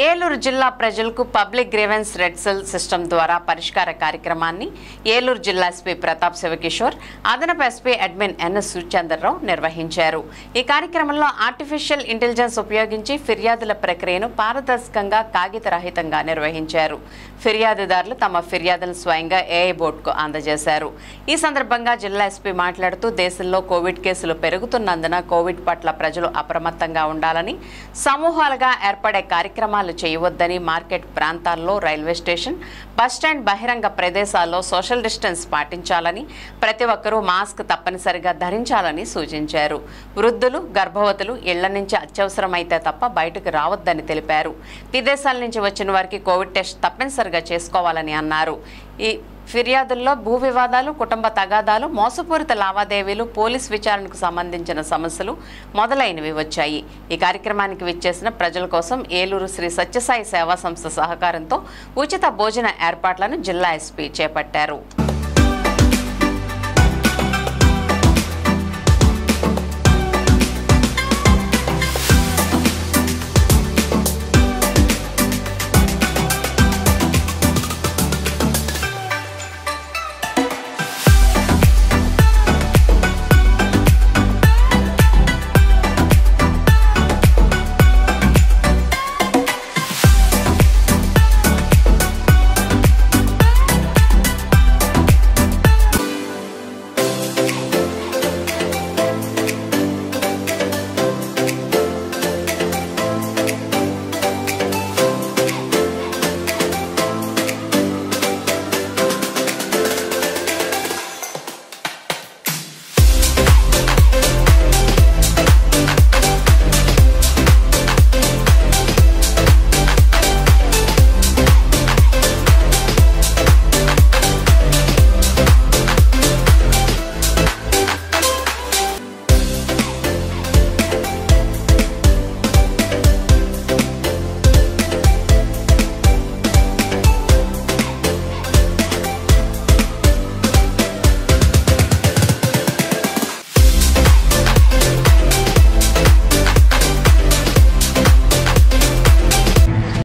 ఏలూరు జిల్లా ప్రజలకు public grievance red cell system ద్వారా పరిష్కార కార్యక్రమాన్ని ఏలూరు జిల్లా ఎస్పీ ప్రతాప్ శివకిషోర్, అదనపు ఎస్పీ అడ్మిన్ ఎన్ఎస్ సూచంద్రరావు నిర్వహించారు. ఈ కార్యక్రమంలో ఆర్టిఫిషియల్ ఇంటెలిజెన్స్ ఉపయోగించి ఫిర్యాదుల ప్రక్రియను పారదర్శకంగా, కాగితరహితంగా నిర్వహించారు. ఫిర్యాదుదారులు తమ ఫిర్యాదులను స్వయంగా ఏఐ బోర్డుకు అందజేశారు. ఈ సందర్భంగా జిల్లా ఎస్పీ మాట్లాడుతూ, దేశంలో కోవిడ్ కేసులు పెరుగుతున్నందున కోవిడ్ పట్ల ప్రజలు అప్రమత్తంగా ఉండాలని, సమూహాలుగా ఏర్పడే కార్యక్రమాలు చేయవద్దని, మార్కెట్ ప్రాంతాల్లో, రైల్వే స్టేషన్, బస్టాండ్, బహిరంగ ప్రదేశాల్లో సోషల్ డిస్టెన్స్ పాటించాలని, ప్రతి ఒక్కరూ మాస్క్ తప్పనిసరిగా ధరించాలని సూచించారు. వృద్ధులు, గర్భవతులు ఇళ్ల నుంచి అత్యవసరమైతే తప్ప బయటకు రావద్దని తెలిపారు. విదేశాల నుంచి వచ్చిన వారికి కోవిడ్ టెస్ట్ తప్పనిసరిగా చేసుకోవాలని అన్నారు. ఈ ఫిర్యాదుల్లో భూ వివాదాలు, కుటుంబ తగాదాలు, మోసపూరిత లావాదేవీలు, పోలీస్ విచారణకు సంబంధించిన సమస్యలు మొదలైనవి వచ్చాయి. ఈ కార్యక్రమానికి విచ్చేసిన ప్రజల కోసం ఏలూరు శ్రీ సత్యసాయి సేవా సంస్థ సహకారంతో ఉచిత భోజన ఏర్పాట్లను జిల్లా ఎస్పీ చేపట్టారు.